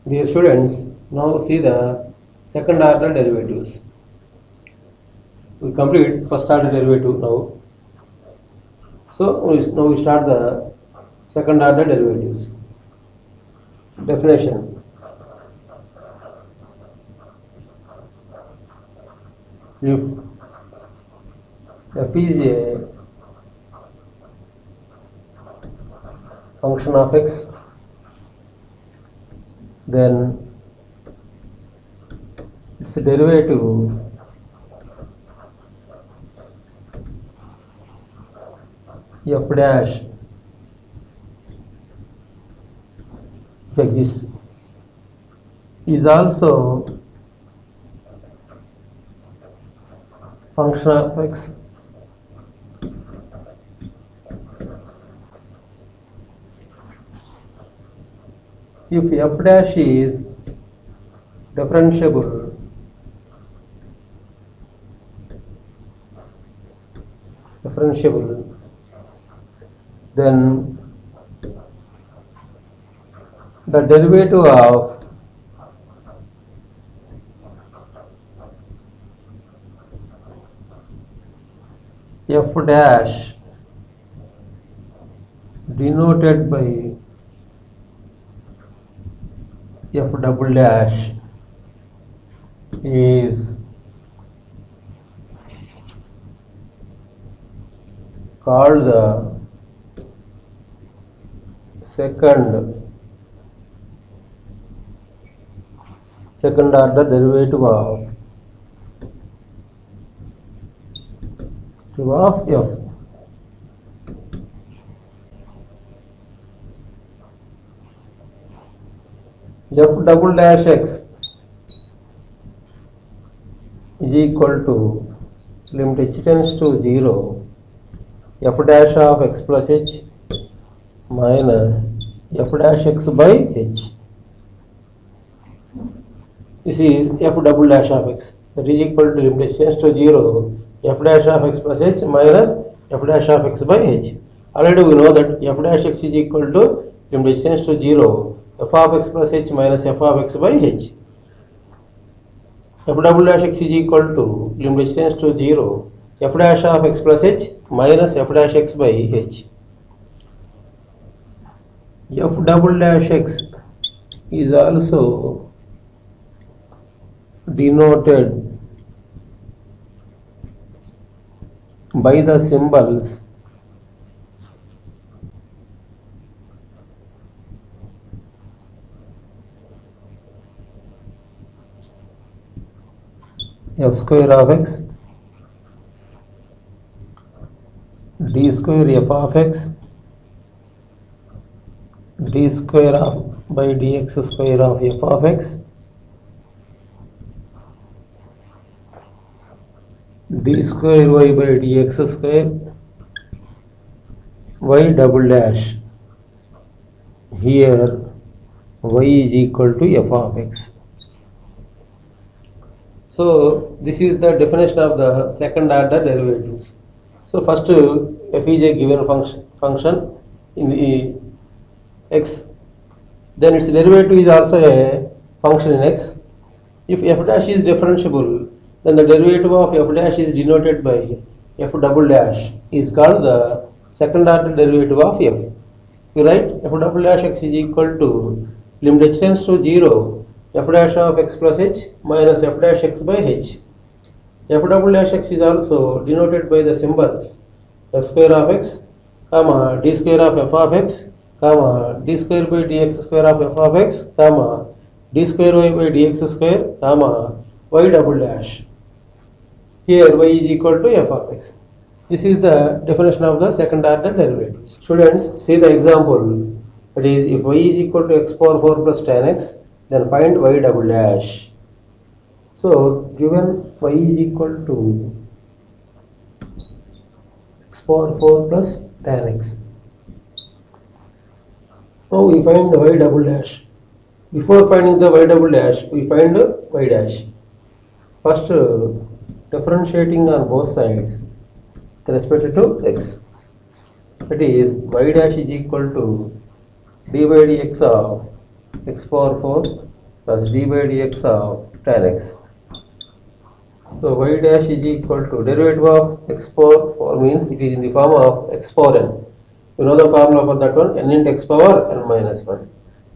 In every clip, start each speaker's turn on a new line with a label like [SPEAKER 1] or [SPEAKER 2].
[SPEAKER 1] Dear students, now see the second order derivatives. We complete first order derivative now. So now we start the second order derivatives. Definition. If f is a function of x, then its derivative f dash if exists is also function of x if f dash is differentiable then the derivative of f dash denoted by f double dash is called the second order derivative of f. F double dash x is equal to limit h tends to 0 f dash of x plus h minus f dash x by h. This is f double dash of x, that is equal to limit h tends to 0 f dash of x plus h minus f dash of x by h. Already we know that f dash x is equal to limit h tends to 0 f of x plus h minus f of x by h. F double dash x is equal to limit h tends to 0 f dash of x plus h minus f dash x by h. F double dash x is also denoted by the symbols f square of x, d square f of x, d square of by dx square of f of x, d square y by dx square, y double dash. Here y is equal to f of x. So this is the definition of the second order derivatives. So first f is a given function in the x, then its derivative is also a function in x. If f dash is differentiable, then the derivative of f dash is denoted by f double dash is called the second order derivative of f. We write f double dash x is equal to limit h tends to 0 f dash of x plus h minus f dash x by h. F double dash x is also denoted by the symbols f square of x, comma d square of f of x, comma d square by dx square of f of x, comma d square y by dx square, comma y double dash. Here y is equal to f of x. This is the definition of the second order derivatives. Students, see the example. That is, if y is equal to x power 4 plus tan x, then find y double dash. So given y is equal to x power 4 plus tan x. Now we find the y double dash. Before finding the y double dash, we find y dash. First, differentiating on both sides with respect to x. That is, y dash is equal to dy dx of x power 4 plus d by dx of tan x. So y dash is equal to derivative of x power 4 means it is in the form of x power n. You know the formula for that one, n into x power n minus 1.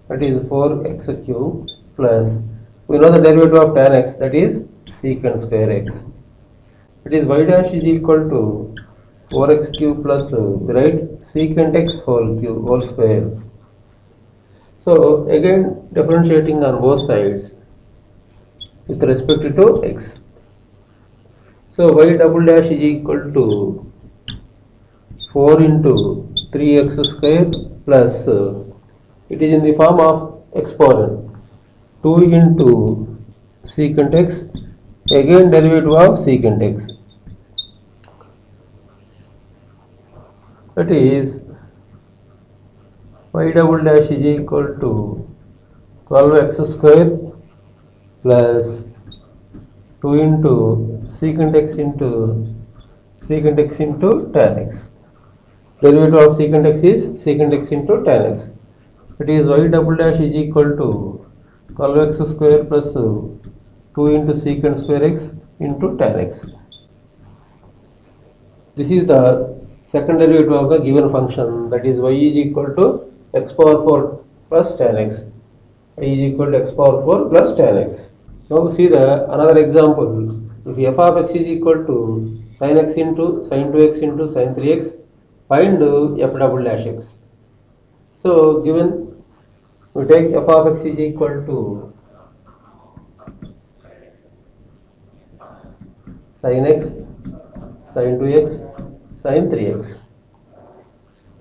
[SPEAKER 1] That is 4x cube plus, we know the derivative of tan x, that is secant square x. That is y dash is equal to 4x cube plus, right, secant x whole square. So again differentiating on both sides with respect to x. So y double dash is equal to 4 into 3x square plus, it is in the form of x power n, 2 into secant x, again derivative of secant x. That is y double dash is equal to 12x square plus 2 into secant x into tan x. Derivative of secant x is secant x into tan x. It is y double dash is equal to 12x square plus 2 into secant square x into tan x. This is the second derivative of the given function, that is y is equal to x power 4 plus tan x. Y is equal to x power 4 plus tan x. Now see the another example. If f of x is equal to sin x into sin 2x into sin 3x, find f double dash x. So given we take f of x is equal to sin x, sin 2x, sin 3x.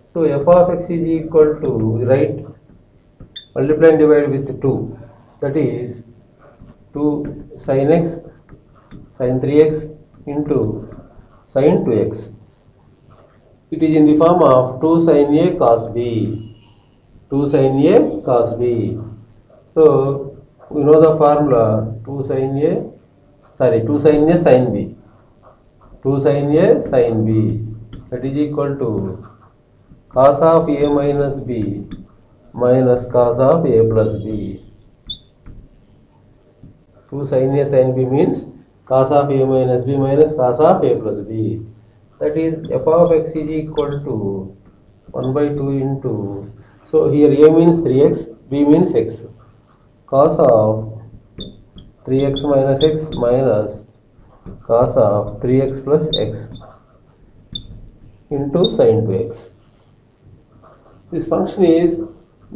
[SPEAKER 1] So f of x is equal to, right, multiply and divide with 2, that is 2 sin x, sin 3x into sin 2x. It is in the form of 2 sin a cos b, 2 sin a cos b. So we know the formula, 2 sin a sin b, 2 sin a sin b, that is equal to cos of a minus b minus cos of a plus b. 2 sin a sin b means cos of a minus b minus cos of a plus b. That is f of x is equal to 1 by 2 into, so here a means 3x, b means x, cos of 3x minus x minus cos of 3x plus x into sin 2x. This function is,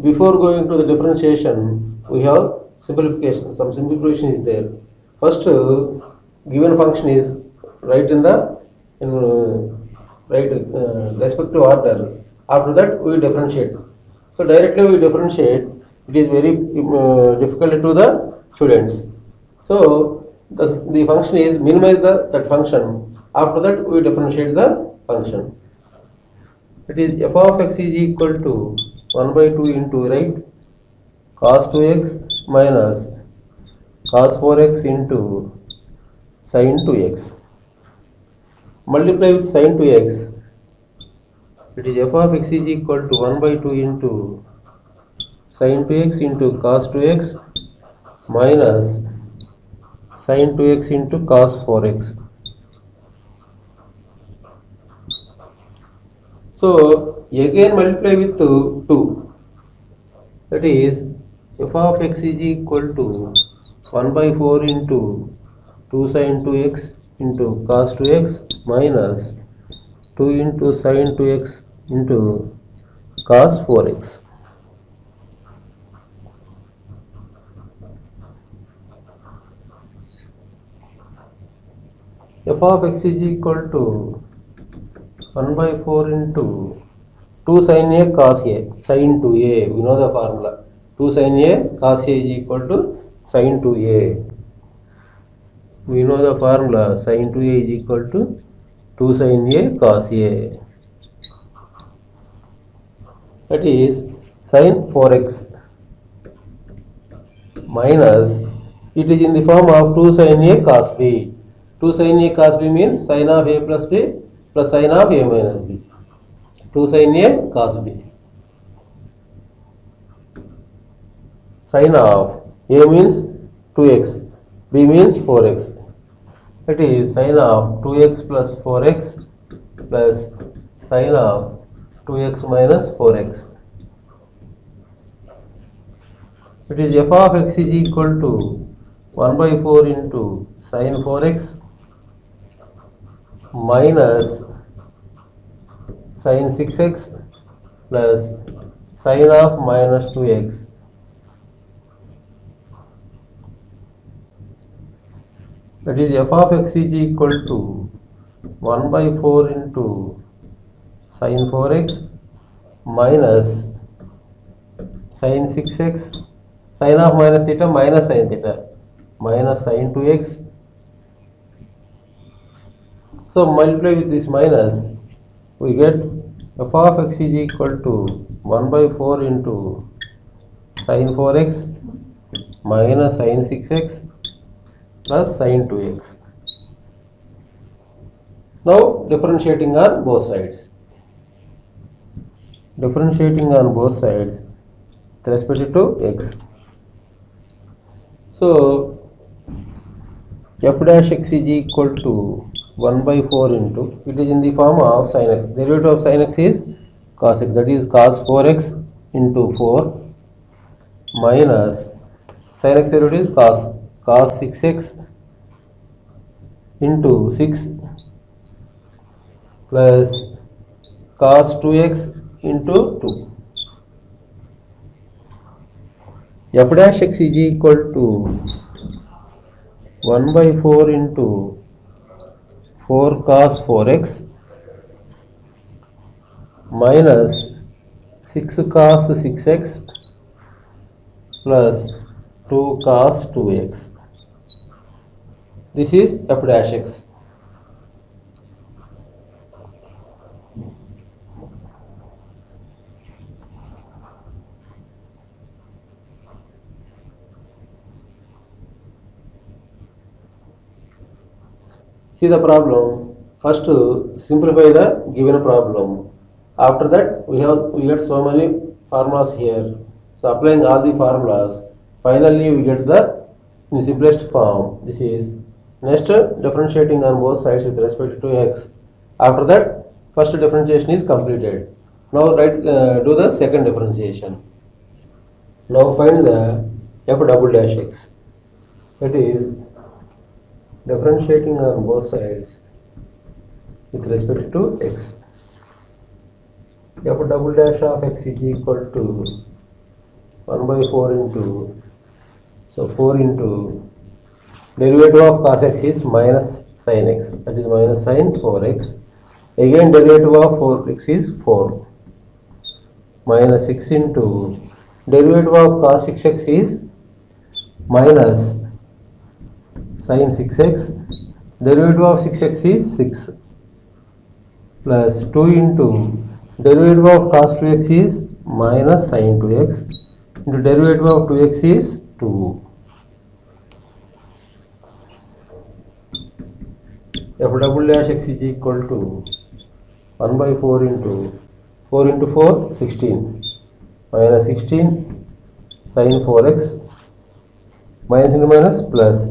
[SPEAKER 1] before going to the differentiation, we have simplification. Some simplification is there. First, given function is right in the respective order. After that, we differentiate. So directly we differentiate. It is very difficult to the students. So the function is minimize that function. After that, we differentiate the function. It is f of x is equal to 1 by 2 into, right, cos 2x minus cos 4x into sin 2x. Multiply with sin 2x. It is f of x is equal to 1 by 2 into sin 2x into cos 2x minus sin 2x into cos 4x. So again multiply with 2. That is f of x is equal to 1 by 4 into 2 sin 2x into cos 2x minus 2 into sin 2x into cos 4x. F of x is equal to 1 by 4 into 2 sin a cos a, sin 2a, we know the formula. 2 sin a cos a is equal to sin 2a. We know the formula, sin 2a is equal to 2 sin a cos a. That is sin 4x minus, it is in the form of 2 sin a cos b. 2 sin a cos b means sin of a plus b plus sin of a minus b. 2 sin a cos b. Sin of A means 2x, B means 4x. That is sine of 2x plus 4x plus sine of 2x minus 4x. It is f of x is equal to 1 by 4 into sine 4x minus sine 6x plus sine of minus 2x. That is f of x is equal to 1 by 4 into sine 4x minus sine 6x, sine of minus theta minus sine theta minus sine 2x. So multiply with this minus, we get f of x is equal to 1 by 4 into sine 4x minus sine 6x plus sine 2x. Now differentiating on both sides. Differentiating on both sides with respect to x. So f dash x is equal to 1 by 4 into, it is in the form of sin x. Derivative of sin x is cos x, that is cos 4x into 4 minus sin x derivative is cos 6x into 6 plus cos 2x into 2. F dash x is equal to 1 by 4 into 4 cos 4x minus 6 cos 6x plus 2 cos 2x. This is f dash x. See the problem. First simplify the given problem. After that we get so many formulas here. So applying all the formulas, finally we get the in simplest form. This is next differentiating on both sides with respect to x. After that first differentiation is completed. Now do the second differentiation. Now find the f double dash x. That is differentiating on both sides with respect to x. F double dash of x is equal to 1 by 4 into, so 4 into derivative of cos x is minus sin x, that is minus sin 4x. Again derivative of 4x is 4 minus 6 into derivative of cos 6x is minus sin 6x, derivative of 6x is 6 plus 2 into derivative of cos 2x is minus sin 2x into derivative of 2x is 2. F double dash x is equal to 1 by 4 into 4 16 minus 16 sin 4x minus into minus plus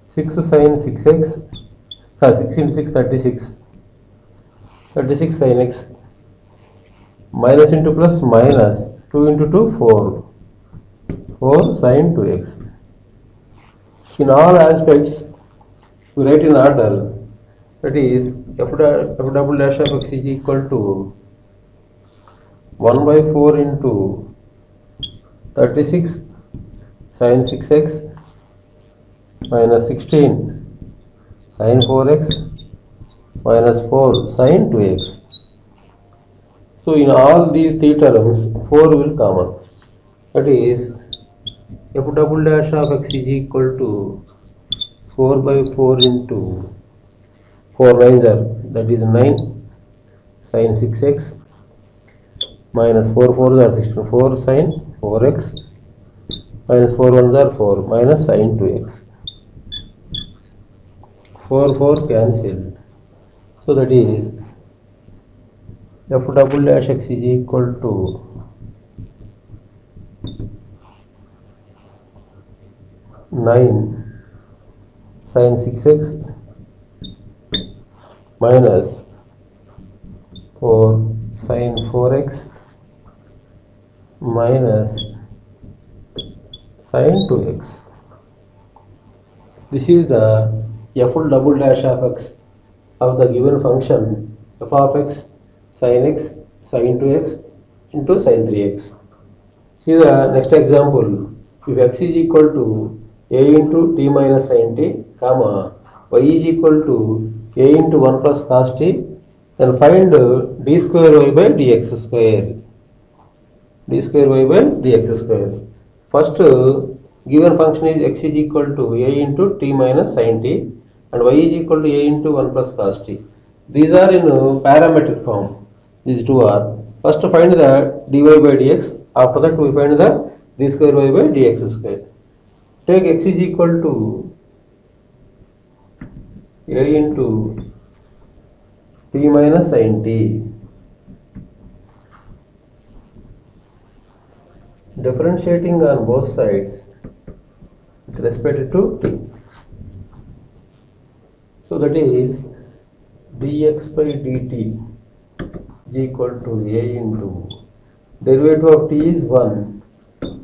[SPEAKER 1] 6 sin 6x, sorry 6 into 6 36 sin x minus into plus minus 2 into 2 4 sin 2x. In all aspects we write in order, that is f double dash of x is equal to 1 by 4 into 36 sin 6x minus 16 sin 4x minus 4 sin 2x. So in all these three terms 4 will common, that is f double dash of x is equal to 4 by 4 into 4 9s are, that is 9 sin 6x minus 4 4s are 16, 4 sin 4x minus 4 1s are 4 minus sin 2x. 4 cancelled. So that is f double dash x is equal to 9 sin 6x minus 4 sin 4x minus sin 2x. This is the f double dash of x of the given function f of x sin x sin 2x into sin 3x. See the next example. If x is equal to a into t minus sin t, comma y is equal to a into 1 plus cos t, then find d square y by dx square. d square y by dx square. First given function is x is equal to a into t minus sin t and y is equal to a into 1 plus cos t. These are in parametric form. These two are. First find the dy by dx. After that we find the d square y by dx square. Take x is equal to a into t minus sin t. Differentiating on both sides with respect to t. So that is dx by dt is equal to a into derivative of t is 1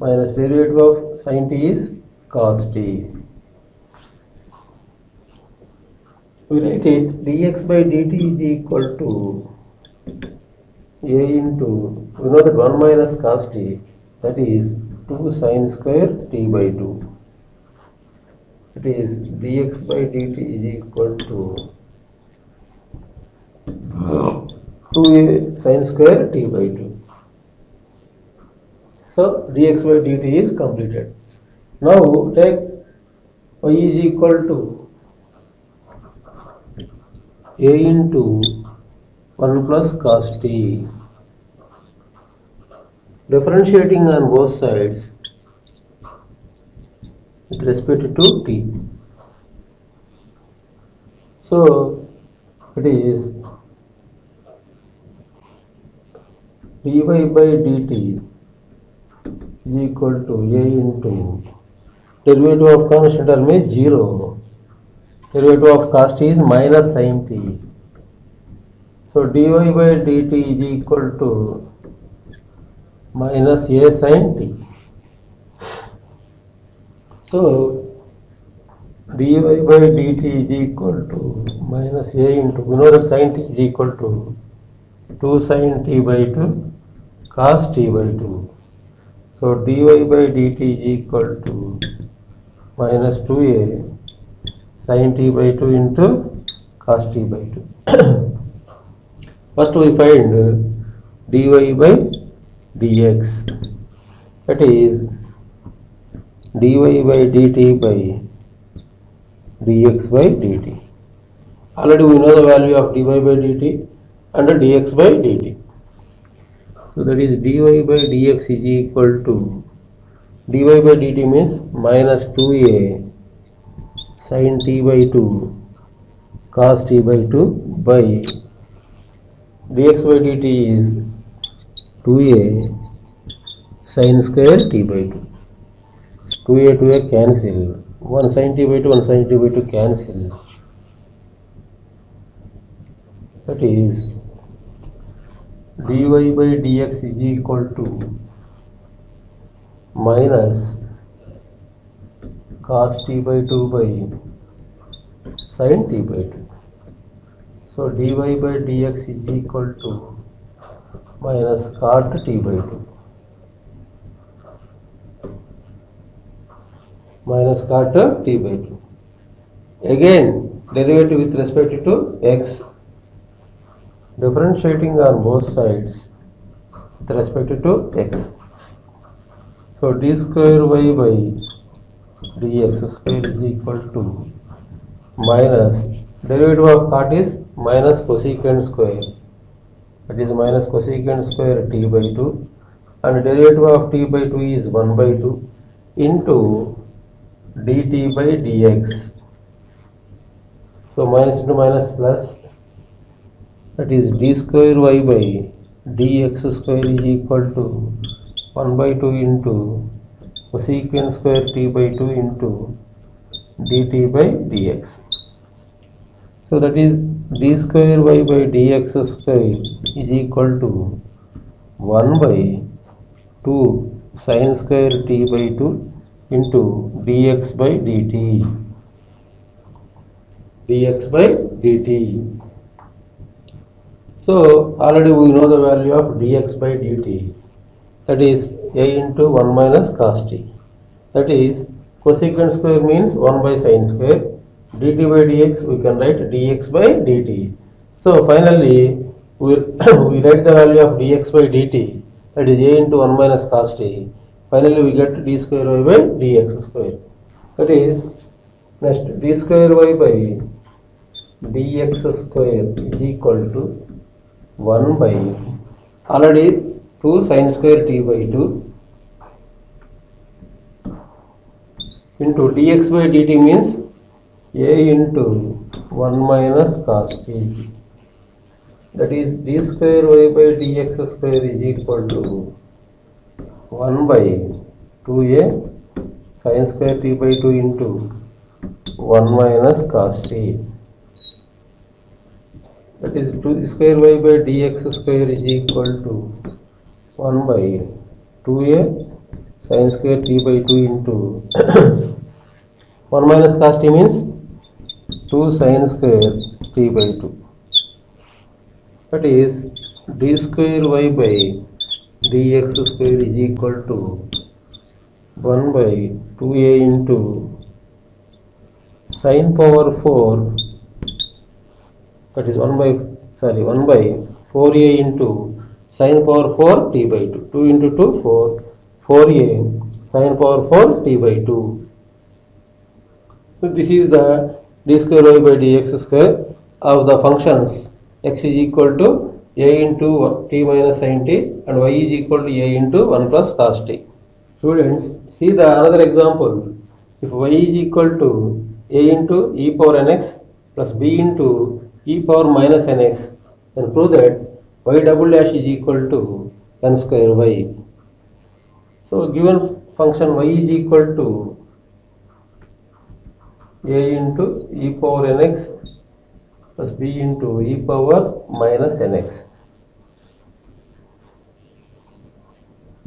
[SPEAKER 1] minus derivative of sin t is cos t. We write it dx by dt is equal to a into, we know that 1 minus cos t, that is 2 sin square t by 2. It is dx by dt is equal to 2a sin square t by 2. So dx by dt is completed. Now take y is equal to a into 1 plus cos t. Differentiating on both sides with respect to t. So it is dy by dt is equal to a into derivative of constant term is 0. Derivative of cos t is minus sin t. So dy by dt is equal to minus a sin t. So dy by dt is equal to minus a into, we know that sin t is equal to 2 sin t by 2 cos t by 2. So dy by dt is equal to minus 2a sin t by 2 into cos t by 2. First we find dy by dx, that is dy by dt by dx by dt. Already we know the value of dy by dt and dx by dt. So that is dy by dx is equal to, dy by dt means minus 2a sin t by 2 cos t by 2 by dx by dt is 2a sin square t by 2. 2a cancel. 1 sin t by 2, 1 sin t by 2 cancel. That is dy by dx is equal to minus cos t by 2 by sin t by 2. So dy by dx is equal to minus cot t by 2. Minus cot t by 2. Again derivative with respect to x. Differentiating on both sides with respect to x. So d square y by dx square is equal to minus derivative of cot is minus cosecant square, that is minus cosecant square t by 2, and derivative of t by 2 is 1 by 2 into dt by dx. So minus into minus plus, that is d square y by dx square is equal to 1 by 2 into cosecant square t by 2 into dt by dx. So that is d square y by dx square is equal to 1 by 2 sin square t by 2 into dx by dt. dx by dt. So already we know the value of dx by dt, that is a into 1 minus cos t. That is cosecant square means 1 by sin square, dt by dx we can write dx by dt. So finally we, we write the value of dx by dt, that is a into 1 minus cos t. Finally we get d square y by dx square. That is next d square y by dx square is equal to 1 by already 2 sin square t by 2 into dx by dt means a into 1 minus cos t. That is d square y by dx square is equal to 1 by 2a sin square t by 2 into 1 minus cos t. That is 2 square y by dx square is equal to 1 by 2a sin square t by 2 into 1 minus cos t means 2 sin square t by 2. That is d square y by dx square is equal to 1 by 2a into sin power 4, that is 1 by 4a into sin power 4 t by 2. 2 into 2 4, 4a sin power 4 t by 2. So this is the d square y by dx square of the functions x is equal to a into t minus sin t and y is equal to a into 1 plus cos t. Students, see the another example. If y is equal to a into e power nx plus b into e power minus nx, then prove that y double dash is equal to n square y. So given function y is equal to a into e power nx plus b into e power minus nx.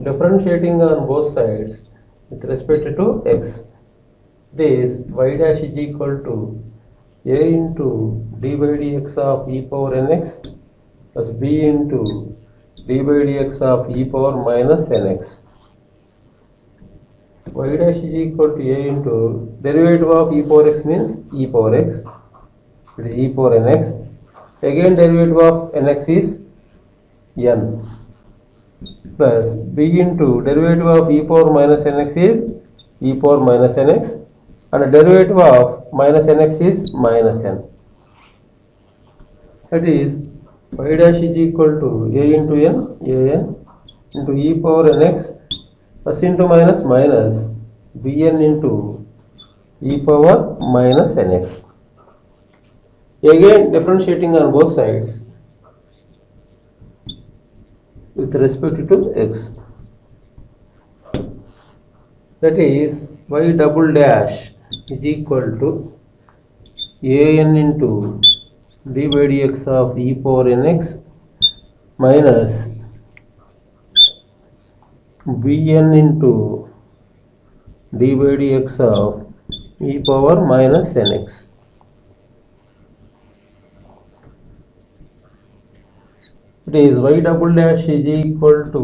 [SPEAKER 1] Differentiating on both sides with respect to x, this y dash is equal to a into d by dx of e power nx plus b into d by dx of e power minus nx. Y dash is equal to a into derivative of e power x means e power x, it is e power nx. Again derivative of nx is n plus b into derivative of e power minus nx is e power minus nx and derivative of minus nx is minus n. That is y dash is equal to a into n, a n into e power nx plus into minus minus bn into e power minus nx. Again differentiating on both sides with respect to x. That is y double dash is equal to a n into d by dx of e power nx minus bn into d by dx of e power minus nx. It is y double dash is equal to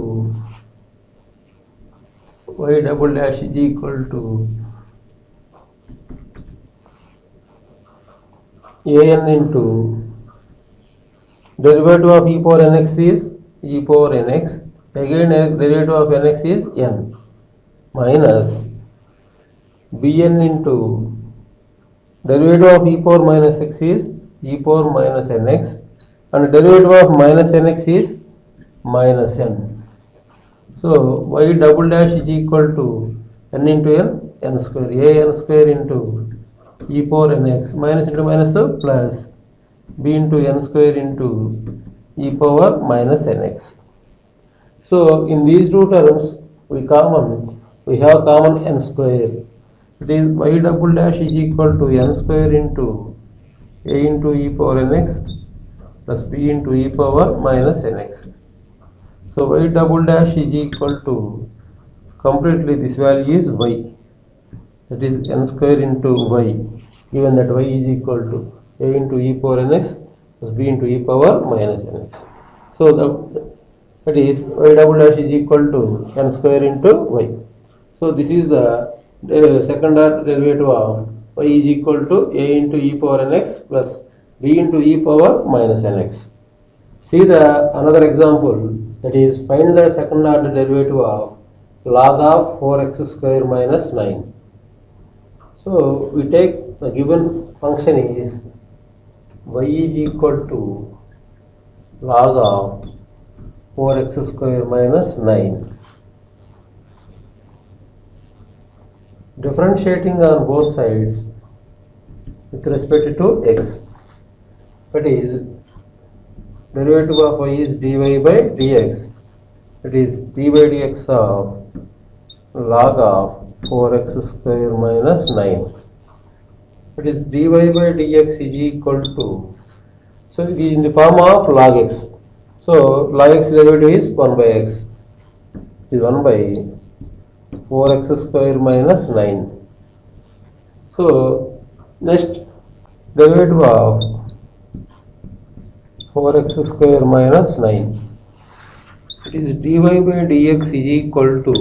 [SPEAKER 1] a n into derivative of e power nx is e power nx, again derivative of nx is n minus bn into derivative of e power minus x is e power minus nx and derivative of minus nx is minus n. So y double dash is equal to n into n square, a n square into e power nx minus into minus plus b into n square into e power minus nx. So in these two terms we we have common n square. It is y double dash is equal to n square into a into e power nx plus b into e power minus nx. So y double dash is equal to, completely this value is y, that is n square into y, given that y is equal to a into e power nx plus b into e power minus nx. So that is y double dash is equal to n square into y. So this is the second order derivative of y is equal to a into e power nx plus b into e power minus nx. See the another example, that is find the second order derivative of log of 4x square minus 9. So we take the given function is y is equal to log of 4x square minus 9. Differentiating on both sides with respect to x, that is derivative of y is dy by dx, that is d by dx of log of 4x square minus 9. That is dy by dx is equal to, so it is in the form of log x. So log x derivative is 1 by x, it is 1 by 4x square minus 9. So next derivative of 4x square minus 9, it is dy by dx is equal to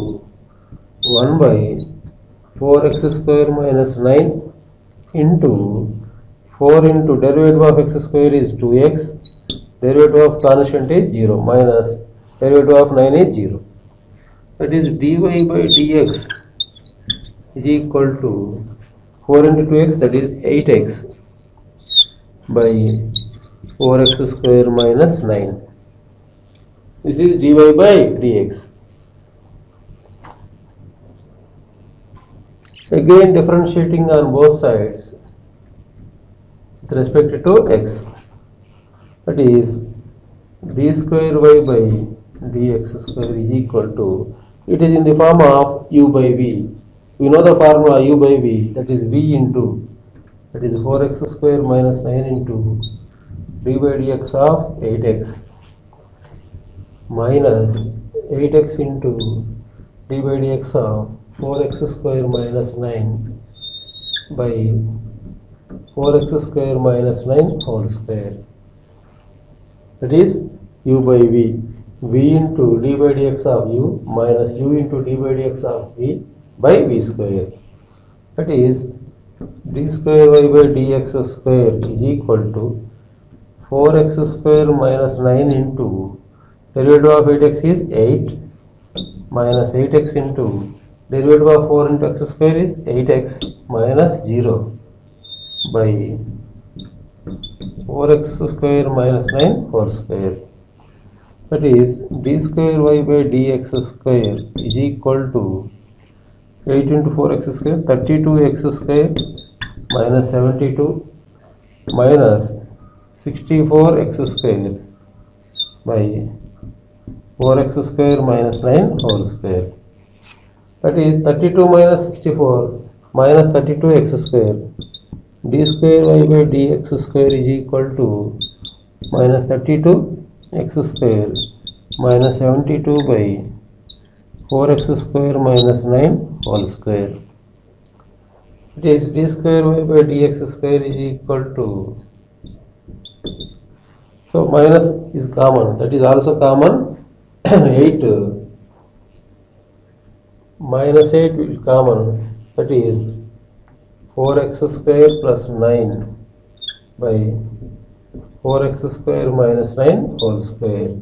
[SPEAKER 1] 1 by 4x square minus 9 into 4 into derivative of x square is 2x, derivative of constant is 0, minus derivative of 9 is 0. That is dy by dx is equal to 4 into 2x, that is 8x by 4x square minus 9. This is dy by dx. Again differentiating on both sides with respect to x, that is d square y by dx square is equal to, it is in the form of u by v. We know the formula u by v, that is v into, that is 4x square minus 9 into d by dx of 8x minus 8x into d by dx of 4x square minus 9 by 4x square minus 9 whole square. That is u by v, v into d by dx of u minus u into d by dx of v by v square. That is d square y by dx square is equal to 4x square minus 9 into derivative of 8x is 8 minus 8x into derivative of 4 into x square is 8x minus 0 by 4x square minus 9 whole square. That is d square y by dx square is equal to 8 into 4x square, 32x square minus 72 minus 64x square by 4x square minus 9 whole square. That is 32 minus 64 minus 32x square. D square y by dx square is equal to minus 32 x square minus 72 by 4x square minus 9 whole square. It is d square y by dx square is equal to, so minus is common, that is also common 8 minus 8 will common, that is 4x square plus 9 by 4x square minus 9 whole square.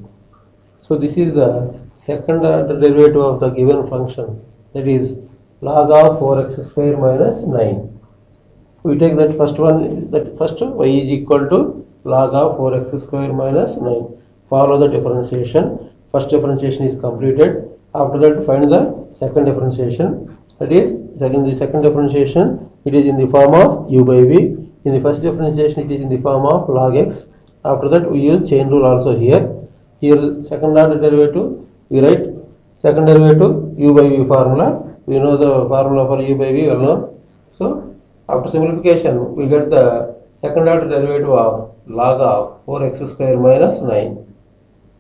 [SPEAKER 1] So this is the second order derivative of the given function, that is log of 4x square minus 9. We take that first one, that first y is equal to log of 4x square minus 9. Follow the differentiation. First differentiation is completed. After that find the second differentiation. That is the second differentiation, it is in the form of u by v. In the first differentiation it is in the form of log x. After that we use chain rule also here. Here second order derivative we write second derivative u by v formula. We know the formula for u by v well known. So after simplification we get the second order derivative of log of 4x square minus 9.